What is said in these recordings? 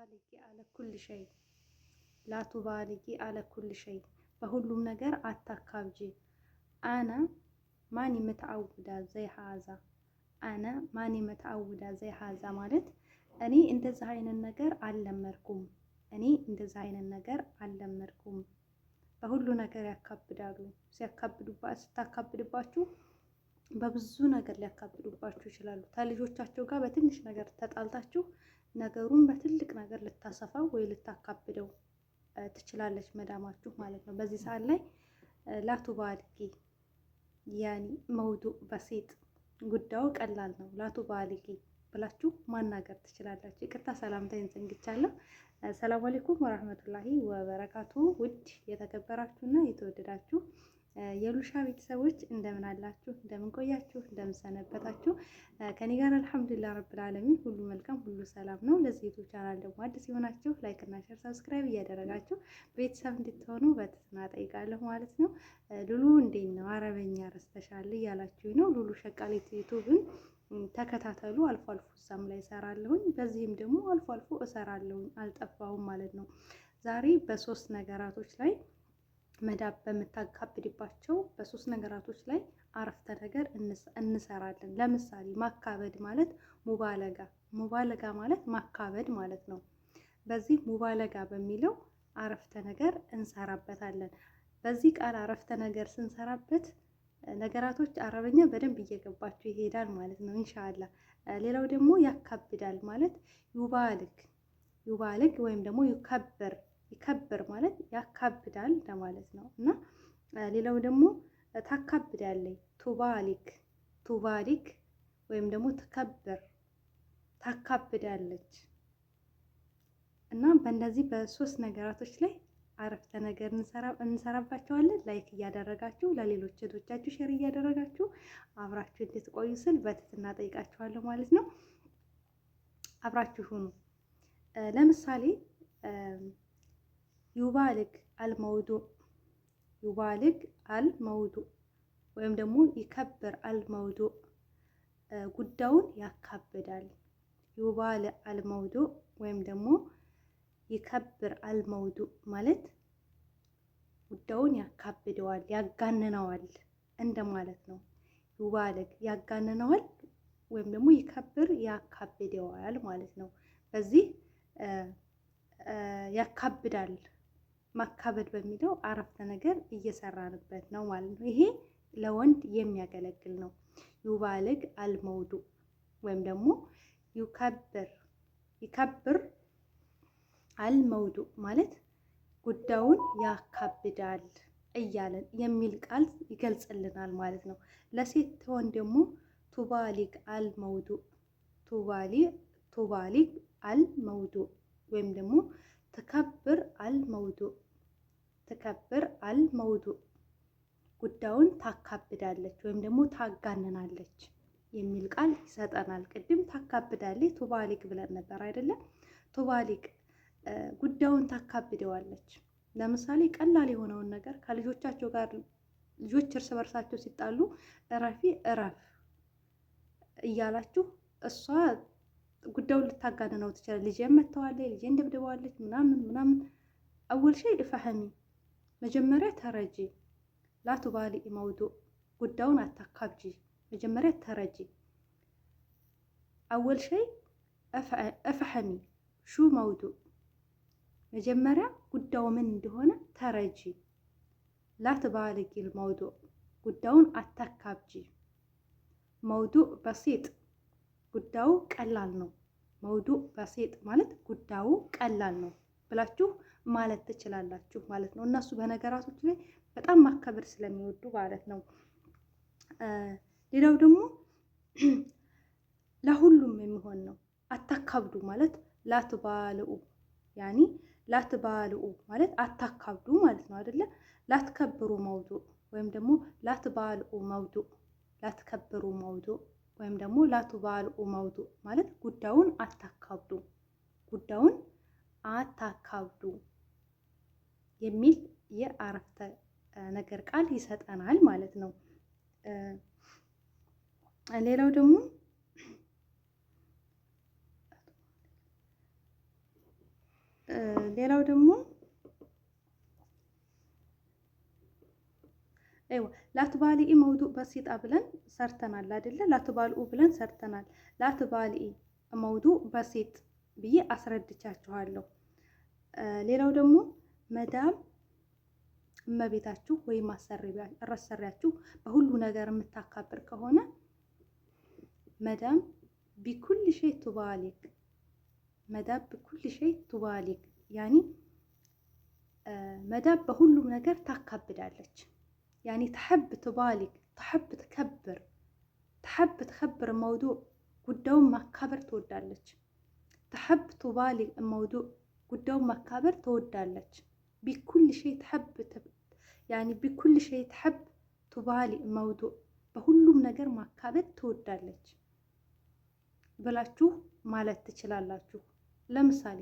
ላቱባሊጊ አለ ኩል ሸይ ላቱባሊጊ አለ ኩል ሸይ በሁሉም ነገር አታካብጂ። አነ ማን የምትአውዳ ዘይ ሀዛ አነ ማን የምትአውዳ ዘይ ሀዛ ማለት እኔ እንደዛ አይነት ነገር አልለመድኩም። እኔ እንደዛ አይነት ነገር አልለመድኩም። በሁሉ ነገር ያካብዳሉ። ስታካብድባችሁ በብዙ ነገር ሊያካብዱባችሁ ይችላሉ። ከልጆቻቸው ጋር በትንሽ ነገር ተጣልታችሁ ነገሩን በትልቅ ነገር ልታሰፋው ወይ ልታካብደው ትችላለች መዳማችሁ ማለት ነው። በዚህ ሰዓት ላይ ላቱባልጊ ያኒ መውዱዕ በሲጥ ጉዳዩ ቀላል ነው። ላቱባልጊ ብላችሁ ማናገር ትችላላችሁ። ይቅርታ ሰላምታዬን ዘንግቻለሁ። ሰላም አለይኩም ወራህመቱላሂ ወበረካቱ። ውድ የተከበራችሁና የተወደዳችሁ የሉሻ ቤተሰቦች እንደምን አላችሁ? እንደምን ቆያችሁ? እንደምን ሰነበታችሁ? ከኔ ጋር አልሐምዱሊላህ ረብል ዓለሚን ሁሉ መልካም ሁሉ ሰላም ነው። ለዚህ ዩቲዩብ ቻናል ደግሞ አዲስ የሆናችሁ ላይክ እና ሼር ሰብስክራይብ እያደረጋችሁ ቤተሰብ እንድትሆኑ በትህትና እጠይቃለሁ ማለት ነው። ሉሉ እንዴት ነው? አረበኛ ረስተሻል እያላችሁ ነው። ሉሉ ሸቃሊት ዩቲዩብን ተከታተሉ። አልፎ አልፎ እዛም ላይ እሰራለሁኝ፣ በዚህም ደግሞ አልፎ አልፎ እሰራለሁኝ፣ አልጠፋሁም ማለት ነው። ዛሬ በሶስት ነገራቶች ላይ መዳብ በምታካብድባቸው በሶስት ነገራቶች ላይ አረፍተ ነገር እንሰራለን። ለምሳሌ ማካበድ ማለት ሙባለጋ ማለት ማካበድ ማለት ነው። በዚህ ሙባለጋ በሚለው አረፍተ ነገር እንሰራበታለን። በዚህ ቃል አረፍተ ነገር ስንሰራበት ነገራቶች አረበኛ በደንብ እየገባችሁ ይሄዳል ማለት ነው ኢንሻአላህ። ሌላው ደግሞ ያካብዳል ማለት ዩባልግ ወይም ደግሞ ይከብር ማለት ያካብዳል ለማለት ነው። እና ሌላው ደግሞ ታካብዳለች ቱባሊግ ወይም ደግሞ ታካብዳለች። እና በእነዚህ በሶስት ነገራቶች ላይ አረፍተ ነገር እንሰራባቸዋለን። ላይክ እያደረጋችሁ ለሌሎች እህቶቻችሁ ሼር እያደረጋችሁ አብራችሁ እንድትቆዩ ስል በትህትና ጠይቃችኋለሁ ማለት ነው። አብራችሁ ሁኑ። ለምሳሌ ዩባልግ አልመውዱዕ ወይም ደግሞ ይከብር አልመውዱዕ ጉዳዩን ያካብዳል። ዩባል አልመውዱዕ ወይም ደግሞ ይከብር አልመውዱዕ ማለት ጉዳዩን ያካብደዋል፣ ያጋንነዋል እንደማለት ነው። ዩባልግ ያጋንነዋል ወይም ደግሞ ይከብር ያካብደዋል ማለት ነው። በዚህ ያካብዳል ማካበድ በሚለው አረፍተ ነገር እየሰራንበት ነው ማለት ነው። ይሄ ለወንድ የሚያገለግል ነው። ዩባልግ አልመውዱዕ ወይም ደግሞ ይከብር አልመውዱዕ ማለት ጉዳዩን ያካብዳል እያለን የሚል ቃል ይገልጽልናል ማለት ነው። ለሴት ትሆን ደግሞ ቱባሊግ አልመውዱዕ ወይም ደግሞ ትከብር አልመውዱዕ ጉዳዩን ታካብዳለች ወይም ደግሞ ታጋንናለች የሚል ቃል ይሰጠናል። ቅድም ታካብዳለች ቱባሊግ ብለን ነበር አይደለም? ቱባሊግ ጉዳዩን ታካብደዋለች። ለምሳሌ ቀላል የሆነውን ነገር ከልጆቻቸው ጋር ልጆች እርስ በርሳቸው ሲጣሉ እረፍ እያላችሁ እሷ ጉዳዩን ልታጋንነው ትችላለች። ልጄን መተዋለች፣ ልጄን ደብድበዋለች ምናምን አወል ሸይ እፈህሚ መጀመሪያ ተረጂ። ላቱባሊ መውዱዕ ጉዳዩን አታካብጂ፣ መጀመሪያ ተረጂ። አወል ሸይ እፈህሚ ሹ መውዱዕ መጀመሪያ ጉዳዩ ምን እንደሆነ ተረጂ። ላትባልጊ መውዱዕ ጉዳዩን አታካብጂ። መውዱዕ በሲጥ ጉዳዩ ቀላል ነው። መውዱዕ በሲጥ ማለት ጉዳዩ ቀላል ነው ብላችሁ ማለት ትችላላችሁ ማለት ነው። እነሱ በነገራቶች ላይ በጣም ማከበር ስለሚወዱ ማለት ነው። ሌላው ደግሞ ለሁሉም የሚሆን ነው። አታካብዱ ማለት ላትባልኡ ያኒ ላትባልኡ ማለት አታካብዱ ማለት ነው አይደለ? ላትከብሩ መውዱዕ ወይም ደግሞ ላትባልኡ መውዱዕ ላትከብሩ መውዱዕ ወይም ደግሞ ላቱባልኡ መውዱዕ ማለት ጉዳዩን አታካብዱ የሚል የአረፍተ ነገር ቃል ይሰጠናል ማለት ነው። ሌላው ደግሞ ሌላው ደግሞ ላትባሊኢ መውዱእ በሲጣ ብለን ሰርተናል አይደለ? ላትባልኡ ብለን ሰርተናል። ላትባሊኢ መውዱእ በሲጥ ብዬ አስረድቻችኋለሁ። ሌላው ደግሞ መዳም እመቤታችሁ ወይም አሰሪያችሁ በሁሉ ነገር የምታካብር ከሆነ መዳም ቢኩል ሸይ ቱባሊግ፣ መዳም ቢኩል ሸይ ቱባሊግ ያኒ መዳም በሁሉም ነገር ታካብዳለች። ያኒ ተሐብ ቱባሊግ ተሐብ ትከብር መውዱዕ ጉዳዩን ማካበር ትወዳለች። ተሐብ ቱባሊግ መውዱዕ ጉዳዩን ማካበር ትወዳለች። ቢኩል ሸይ ተሐብ ያኒ ቢኩል ሸይ ተሐብ ቱባሊግ መውዱዕ በሁሉም ነገር ማካበድ ትወዳለች ብላችሁ ማለት ትችላላችሁ። ለምሳሌ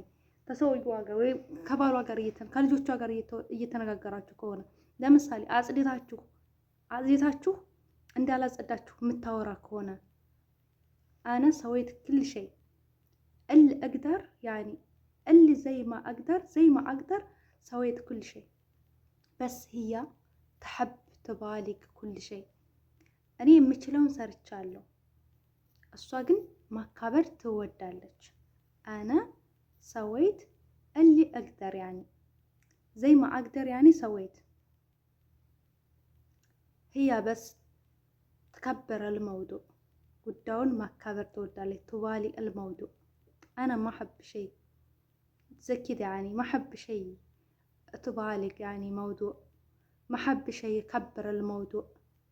ከሰውየዋ ጋር ወይም ከባሏ ጋር ከልጆቿ ጋር እየተነጋገራችሁ ከሆነ ለምሳሌ አጽድታችሁ እንዳላጸዳችሁ የምታወራ ከሆነ አነ ሰወይት ክል ሸይ እል እቅደር ያኒ እል ዘይ ማ አቅደር ሰወይት ኩል ሸይ በስ ህያ ተሐብ ትባሊግ ኩል ሸይ። እኔ የምችለውን ሰርቻለሁ፣ እሷ ግን ማካበር ትወዳለች። አነ ሰወይት እሊ እቅደር ያኒ ዘይ ማ አቅደር ያኒ ሰወይት ህያ በስ ተከበረ ልመውዱዕ ጉዳዩን ማካበር ትወዳለች። ቱባሊ አልመውዱዕ አነ ማሐብ ሸይ ዘኪድ ያኒ ማሐብ ሸይ ቱባሊግ ያኒ መውዱዕ ማሐብ ሸይ ከበረ ልመውዱዕ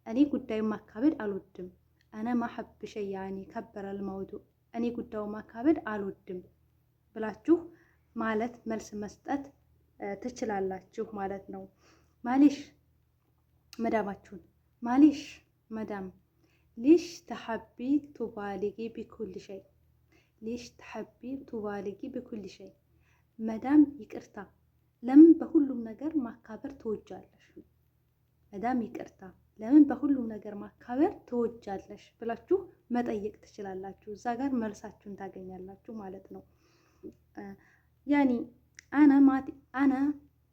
እኔ ጉዳዩን ማካበድ አልወድም። አነ ማሐብ ሸይ ያኒ ከበረ ልመውዱዕ እኔ ጉዳዩን ማካበድ አልወድም ብላችሁ ማለት መልስ መስጠት ትችላላችሁ ማለት ነው። ማሊሽ መዳማችሁን ማሊሽ መዳም ሊሽ ተሐቢ ቱባሊጊ ቢኩል ሸይ ሊሽ ተሐቢ ቱባሊጊ ቢኩል ሸይ መዳም ይቅርታ፣ ለምን በሁሉም ነገር ማካበር ትወጃለሽ? መዳም ይቅርታ፣ ለምን በሁሉም ነገር ማካበር ትወጃለሽ ብላችሁ መጠየቅ ትችላላችሁ። እዛ ጋር መልሳችሁን ታገኛላችሁ ማለት ነው። ያኒ አነ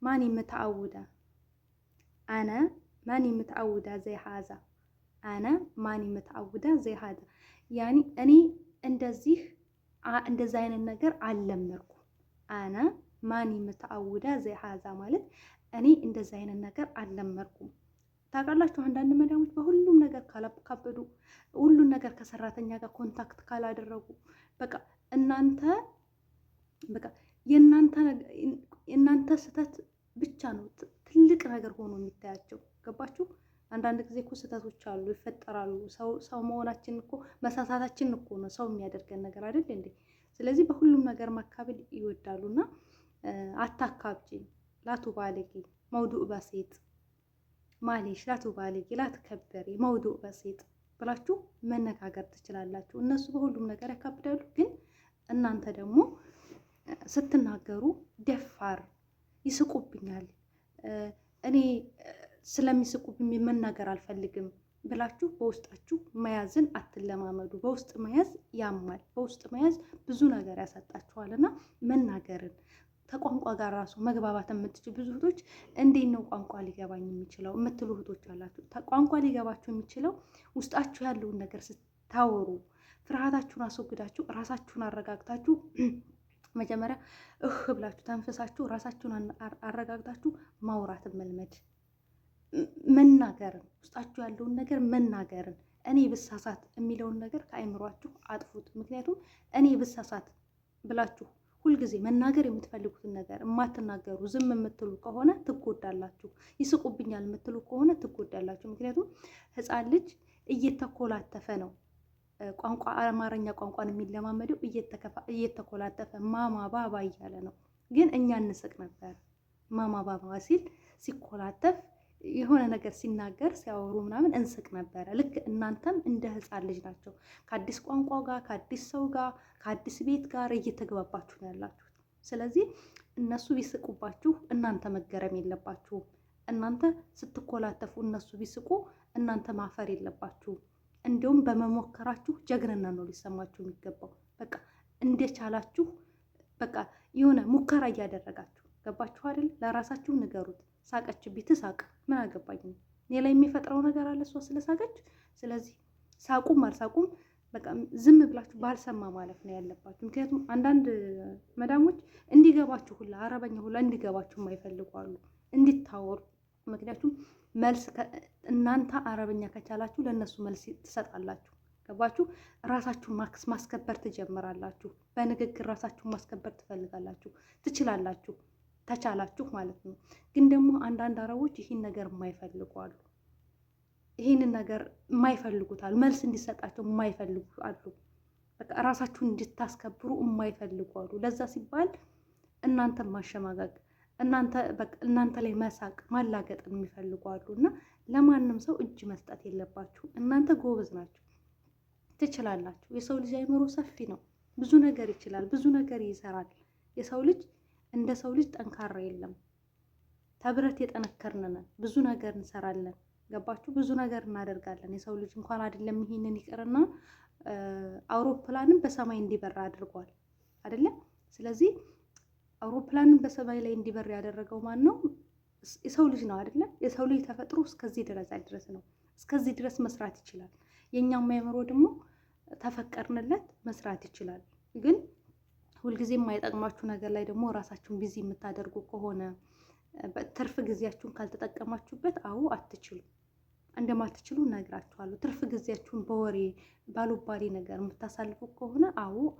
ማኒ ምትዓውዳ አነ ማኒ ምትዓውዳ ዘይ ሀዛ አነ ማኒ ምትዓውዳ ዘይ ሀዛ ያኒ እኔ እንደዚህ አይነት ነገር አልለመድኩም። አነ ማኒ ምትዓውዳ ዘይ ሀዛ ማለት እኔ እንደዚህ አይነት ነገር አልለመድኩም። ታውቃላችሁ አንዳንድ መዳሞች በሁሉም ነገር ካላካበዱ፣ ሁሉን ነገር ከሰራተኛ ጋር ኮንታክት ካላደረጉ በቃ የእናንተ ስህተት ብቻ ነው ትልቅ ነገር ሆኖ የሚታያቸው። ገባችሁ? አንዳንድ ጊዜ እኮ ስህተቶች አሉ፣ ይፈጠራሉ። ሰው መሆናችን እኮ መሳሳታችን እኮ ነው ሰው የሚያደርገን ነገር አይደል እንዴ? ስለዚህ በሁሉም ነገር ማካበድ ይወዳሉና አታካብጂ፣ ላቱባለጊ መውዱዕ በሴጥ ማሌሽ ላቱባለጊ ላትከበሪ መውዱዕ በሴጥ ብላችሁ መነጋገር ትችላላችሁ። እነሱ በሁሉም ነገር ያካብዳሉ፣ ግን እናንተ ደግሞ ስትናገሩ ደፋር ይስቁብኛል፣ እኔ ስለሚስቁብኝ መናገር አልፈልግም ብላችሁ በውስጣችሁ መያዝን አትለማመዱ። በውስጥ መያዝ ያማል። በውስጥ መያዝ ብዙ ነገር ያሳጣችኋልና መናገርን ከቋንቋ ጋር ራሱ መግባባት የምትችሉ ብዙ እህቶች እንዴት ነው ቋንቋ ሊገባኝ የሚችለው የምትሉ እህቶች አላችሁ። ቋንቋ ሊገባችሁ የሚችለው ውስጣችሁ ያለውን ነገር ስታወሩ፣ ፍርሃታችሁን አስወግዳችሁ ራሳችሁን አረጋግታችሁ መጀመሪያ ብላችሁ ተንፈሳችሁ ራሳችሁን አረጋግታችሁ ማውራትን መልመድ፣ መናገርን፣ ውስጣችሁ ያለውን ነገር መናገርን። እኔ ብሳሳት የሚለውን ነገር ከአይምሯችሁ አጥፉት። ምክንያቱም እኔ ብሳሳት ብላችሁ ሁልጊዜ መናገር የምትፈልጉትን ነገር የማትናገሩ ዝም የምትሉ ከሆነ ትጎዳላችሁ። ይስቁብኛል የምትሉ ከሆነ ትጎዳላችሁ። ምክንያቱም ሕፃን ልጅ እየተኮላተፈ ነው ቋንቋ አማርኛ ቋንቋን የሚለማመደው እየተኮላተፈ ማማ ባባ እያለ ነው። ግን እኛ እንስቅ ነበር። ማማ ባባ ሲል ሲኮላተፍ የሆነ ነገር ሲናገር ሲያወሩ ምናምን እንስቅ ነበረ። ልክ እናንተም እንደ ሕፃን ልጅ ናቸው። ከአዲስ ቋንቋ ጋር ከአዲስ ሰው ጋር ከአዲስ ቤት ጋር እየተግባባችሁ ነው ያላችሁት። ስለዚህ እነሱ ቢስቁባችሁ እናንተ መገረም የለባችሁም። እናንተ ስትኮላተፉ እነሱ ቢስቁ እናንተ ማፈር የለባችሁም። እንዲሁም በመሞከራችሁ ጀግንነት ነው ሊሰማችሁ የሚገባው። በቃ እንደቻላችሁ በቃ የሆነ ሙከራ እያደረጋችሁ ገባችሁ አይደል? ለራሳችሁ ንገሩት። ሳቀችብኝ ትሳቅ፣ ምን አገባኝ? እኔ ላይ የሚፈጥረው ነገር አለ እሷ ስለሳቀች። ስለዚህ ሳቁም አልሳቁም በቃ ዝም ብላችሁ ባልሰማ ማለት ነው ያለባችሁ። ምክንያቱም አንዳንድ መዳሞች እንዲገባችሁ ሁላ አረበኛ ሁላ እንዲገባችሁ የማይፈልጉ አሉ፣ እንዲታወሩ። ምክንያቱም መልስ እናንተ አረበኛ ከቻላችሁ ለእነሱ መልስ ትሰጣላችሁ። ገባችሁ? ራሳችሁን ማስከበር ትጀምራላችሁ። በንግግር ራሳችሁን ማስከበር ትፈልጋላችሁ፣ ትችላላችሁ፣ ተቻላችሁ ማለት ነው። ግን ደግሞ አንዳንድ አረቦች ይህን ነገር የማይፈልጉ አሉ። ይህንን ነገር የማይፈልጉታል፣ መልስ እንዲሰጣቸው የማይፈልጉ አሉ። በቃ ራሳችሁን እንድታስከብሩ የማይፈልጉ አሉ። ለዛ ሲባል እናንተ ማሸማቀቅ፣ እናንተ ላይ መሳቅ፣ ማላገጥን የሚፈልጉ አሉ። እና ለማንም ሰው እጅ መስጠት የለባችሁ። እናንተ ጎበዝ ናችሁ፣ ትችላላችሁ። የሰው ልጅ አይምሮ ሰፊ ነው፣ ብዙ ነገር ይችላል፣ ብዙ ነገር ይሰራል። የሰው ልጅ እንደ ሰው ልጅ ጠንካራ የለም። ተብረት የጠነከርን ነን፣ ብዙ ነገር እንሰራለን። ገባችሁ? ብዙ ነገር እናደርጋለን። የሰው ልጅ እንኳን አይደለም ይሄንን ይቅርና አውሮፕላንን በሰማይ እንዲበራ አድርጓል አይደለም? ስለዚህ አውሮፕላንን በሰማይ ላይ እንዲበር ያደረገው ማን ነው? የሰው ልጅ ነው አይደለም? የሰው ልጅ ተፈጥሮ እስከዚህ ድረስ ነው። እስከዚህ ድረስ መስራት ይችላል። የኛም አእምሮ ደግሞ ተፈቀርንለት መስራት ይችላል። ግን ሁልጊዜ የማይጠቅማችሁ ነገር ላይ ደግሞ ራሳችሁን ቢዚ የምታደርጉ ከሆነ ትርፍ ጊዜያችሁን ካልተጠቀማችሁበት አትችሉም። እንደማትችሉ እነግራችኋለሁ። ትርፍ ጊዜያችሁን በወሬ ባሉባሌ ነገር የምታሳልፉ ከሆነ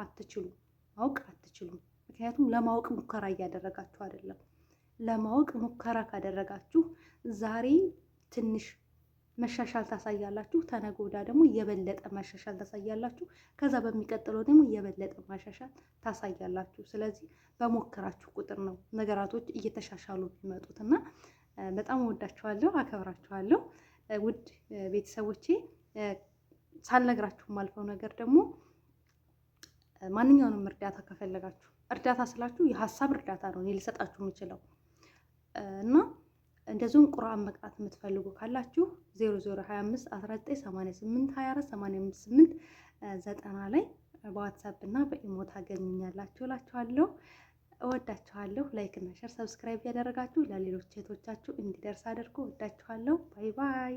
አትችሉም፣ ማወቅ አትችሉም። ምክንያቱም ለማወቅ ሙከራ እያደረጋችሁ አይደለም። ለማወቅ ሙከራ ካደረጋችሁ ዛሬ ትንሽ መሻሻል ታሳያላችሁ፣ ተነገ ወዲያ ደግሞ የበለጠ መሻሻል ታሳያላችሁ፣ ከዛ በሚቀጥለው ደግሞ የበለጠ መሻሻል ታሳያላችሁ። ስለዚህ በሞከራችሁ ቁጥር ነው ነገራቶች እየተሻሻሉ የሚመጡት። እና በጣም ወዳችኋለሁ፣ አከብራችኋለሁ ውድ ቤተሰቦቼ። ሳልነግራችሁ ማልፈው ነገር ደግሞ ማንኛውንም እርዳታ ከፈለጋችሁ፣ እርዳታ ስላችሁ የሀሳብ እርዳታ ነው እኔ ልሰጣችሁ የምችለው እና እንደዚሁም ቁርአን መቅራት የምትፈልጉ ካላችሁ 0025 1988 24 858 90 ላይ በዋትሳፕ እና በኢሞ ታገኙኛላችሁ እላችኋለሁ። እወዳችኋለሁ። ላይክ እና ሼር ሰብስክራይብ ያደረጋችሁ ለሌሎች እህቶቻችሁ እንዲደርስ አድርጉ። እወዳችኋለሁ። ባይ ባይ።